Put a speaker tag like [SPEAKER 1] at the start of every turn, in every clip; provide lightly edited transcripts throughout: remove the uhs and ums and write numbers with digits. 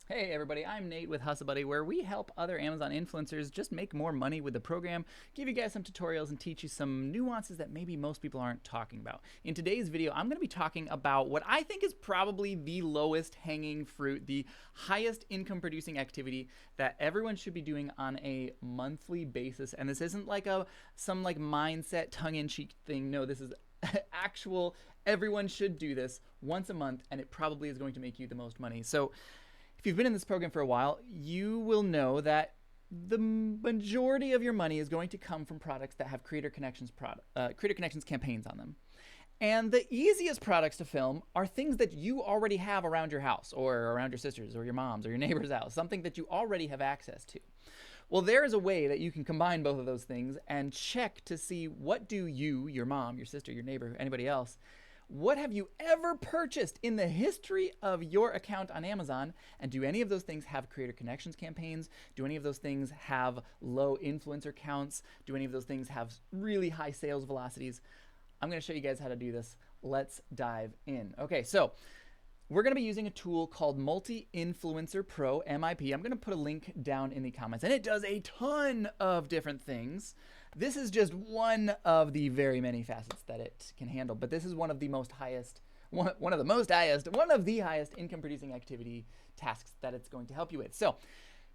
[SPEAKER 1] Hey everybody, I'm Nate with Hustle Buddy, where we help other Amazon influencers just make more money with the program, give you guys some tutorials, and teach you some nuances that maybe most people aren't talking about. In today's video, I'm going to be talking about what I think is probably the lowest hanging fruit, the highest income producing activity that everyone should be doing on a monthly basis. And this isn't like some mindset tongue-in-cheek thing. No, this is actual, everyone should do this once a month, and it probably is going to make you the most money. So if you've been in this program for a while, you will know that the majority of your money is going to come from products that have Creator Connections campaigns on them. And the easiest products to film are things that you already have around your house or around your sister's or your mom's or your neighbor's house, something that you already have access to. Well, there is a way that you can combine both of those things and check to see what do you, your mom, your sister, your neighbor, anybody else, what have you ever purchased in the history of your account on Amazon? And do any of those things have Creator Connections campaigns? Do any of those things have low influencer counts? Do any of those things have really high sales velocities? I'm going to show you guys how to do this. Let's dive in. Okay, so we're going to be using a tool called Multi-Influencer Pro, MIP. I'm going to put a link down in the comments, and it does a ton of different things. This is just one of the very many facets that it can handle, but this is one of the highest income producing activity tasks that it's going to help you with. So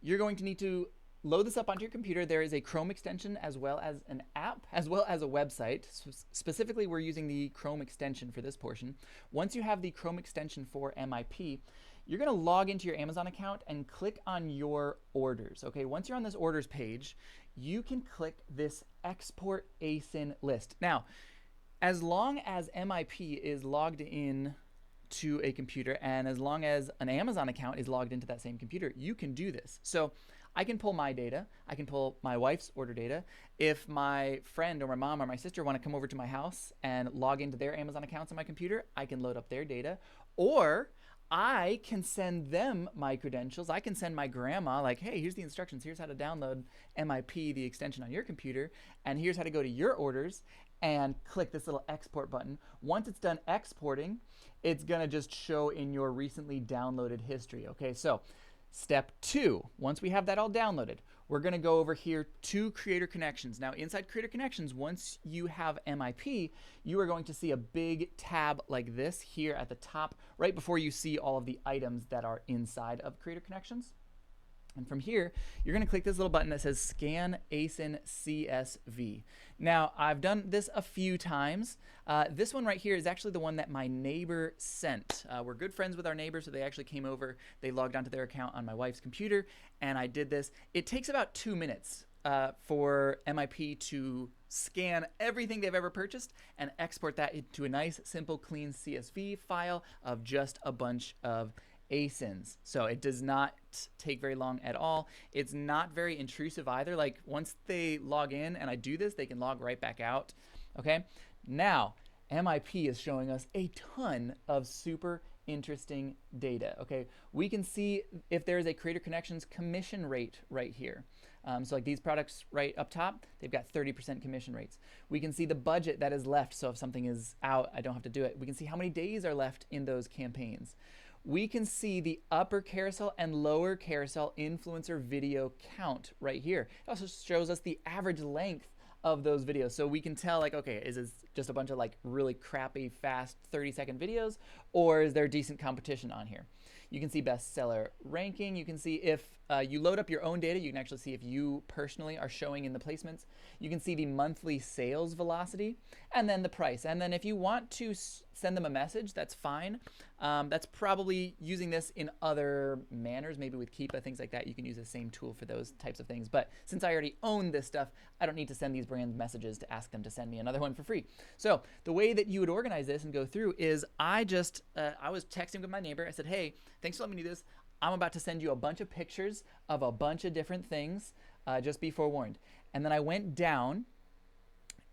[SPEAKER 1] you're going to need to load this up onto your computer. There is a Chrome extension as well as an app, as well as a website. Specifically, we're using the Chrome extension for this portion. Once you have the Chrome extension for MIP, you're going to log into your Amazon account and click on your orders. Okay, once you're on this orders page, you can click this export ASIN list. Now, as long as MIP is logged in to a computer and as long as an Amazon account is logged into that same computer, you can do this. So I can pull my data. I can pull my wife's order data. If my friend or my mom or my sister want to come over to my house and log into their Amazon accounts on my computer, I can load up their data. Or I can send them my credentials. I can send my grandma, like, hey, here's the instructions. Here's how to download MIP, the extension on your computer, and here's how to go to your orders and click this little export button. Once it's done exporting, it's gonna just show in your recently downloaded history. Okay, so step 2, once we have that all downloaded, we're going to go over here to Creator Connections. Now, inside Creator Connections, once you have MIP, you are going to see a big tab like this here at the top, right before you see all of the items that are inside of Creator Connections. And from here, you're going to click this little button that says Scan ASIN CSV. Now, I've done this a few times. This one right here is actually the one that my neighbor sent. We're good friends with our neighbor, so they actually came over. They logged onto their account on my wife's computer, and I did this. It takes about 2 minutes for MIP to scan everything they've ever purchased and export that into a nice, simple, clean CSV file of just a bunch of ASINs. So it does not take very long at all. It's not very intrusive either. Like once they log in and I do this, they can log right back out. Okay. Now MIP is showing us a ton of super interesting data. Okay. We can see if there is a Creator Connections commission rate right here. So like these products right up top, they've got 30% commission rates. We can see the budget that is left. So if something is out, I don't have to do it. We can see how many days are left in those campaigns. We can see the upper carousel and lower carousel influencer video count right here. It also shows us the average length of those videos. So we can tell like, okay, is this just a bunch of like really crappy, fast 30-second videos, or is there decent competition on here? You can see bestseller ranking. You can see if you load up your own data, you can actually see if you personally are showing in the placements. You can see the monthly sales velocity and then the price. And then if you want to send them a message, that's fine. That's probably using this in other manners, maybe with Keepa, things like that. You can use the same tool for those types of things. But since I already own this stuff, I don't need to send these brands messages to ask them to send me another one for free. So the way that you would organize this and go through is I was texting with my neighbor. I said, hey, thanks for letting me do this. I'm about to send you a bunch of pictures of a bunch of different things. Just be forewarned. And then I went down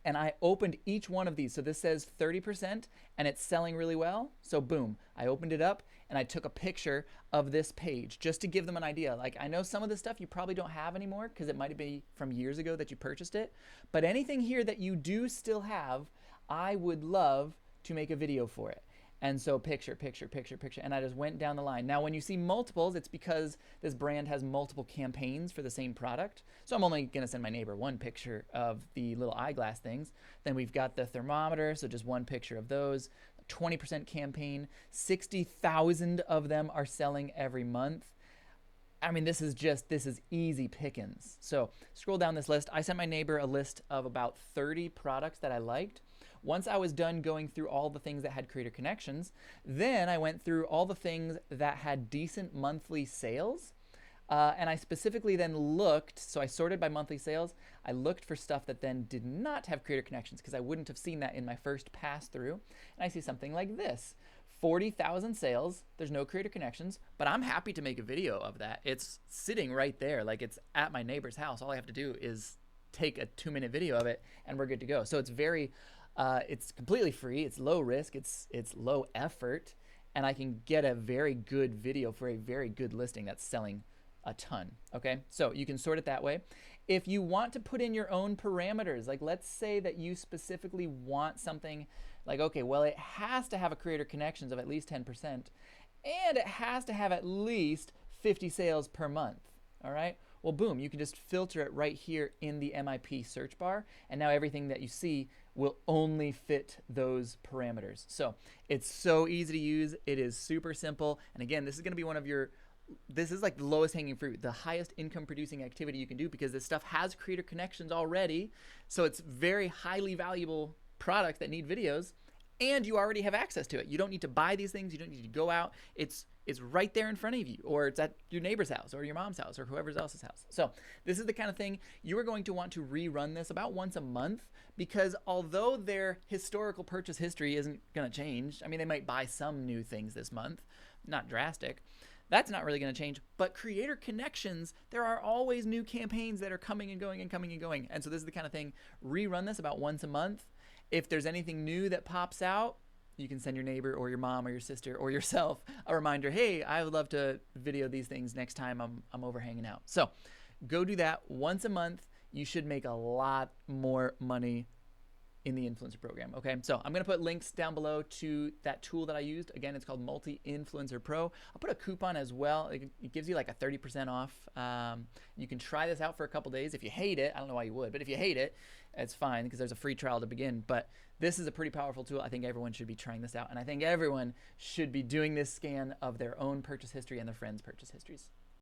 [SPEAKER 1] and I opened each one of these. So this says 30% and it's selling really well. So boom, I opened it up and I took a picture of this page just to give them an idea. Like I know some of this stuff you probably don't have anymore because it might be from years ago that you purchased it. But anything here that you do still have, I would love to make a video for it. And so picture, picture, picture, picture. And I just went down the line. Now, when you see multiples, it's because this brand has multiple campaigns for the same product. So I'm only going to send my neighbor one picture of the little eyeglass things. Then we've got the thermometer, so just one picture of those. 20% campaign, 60,000 of them are selling every month. I mean, this is easy pickings. So scroll down this list. I sent my neighbor a list of about 30 products that I liked. Once I was done going through all the things that had creator connections, then I went through all the things that had decent monthly sales. And I specifically then looked, so I sorted by monthly sales. I looked for stuff that then did not have creator connections because I wouldn't have seen that in my first pass through. And I see something like this. 40,000 sales, there's no creator connections, but I'm happy to make a video of that. It's sitting right there, like it's at my neighbor's house. All I have to do is take a 2-minute video of it and we're good to go. So it's it's completely free, it's low risk, it's low effort, and I can get a very good video for a very good listing that's selling a ton, okay? So you can sort it that way. If you want to put in your own parameters, like let's say that you specifically want something like, okay, well, it has to have a creator connections of at least 10%, and it has to have at least 50 sales per month, all right? Well, boom, you can just filter it right here in the MIP search bar, and now everything that you see will only fit those parameters. So it's so easy to use. It is super simple. And again, this is going to be this is like the lowest hanging fruit, the highest income producing activity you can do because this stuff has creator connections already. So it's very highly valuable products that need videos, and you already have access to it. You don't need to buy these things. You don't need to go out. It's right there in front of you, or it's at your neighbor's house or your mom's house or whoever else's house. So this is the kind of thing you are going to want to rerun this about once a month, because although their historical purchase history isn't going to change, I mean, they might buy some new things this month, not drastic. That's not really going to change, but creator connections, there are always new campaigns that are coming and going and coming and going. And so this is the kind of thing, rerun this about once a month. If there's anything new that pops out, you can send your neighbor or your mom or your sister or yourself a reminder, hey, I would love to video these things next time I'm over hanging out. So go do that once a month. You should make a lot more money in the influencer program, okay? So I'm gonna put links down below to that tool that I used. Again, it's called Multi-Influencer Pro. I'll put a coupon as well. It gives you like a 30% off. You can try this out for a couple days. If you hate it, I don't know why you would, but if you hate it, it's fine because there's a free trial to begin. But this is a pretty powerful tool. I think everyone should be trying this out, and I think everyone should be doing this scan of their own purchase history and their friends' purchase histories.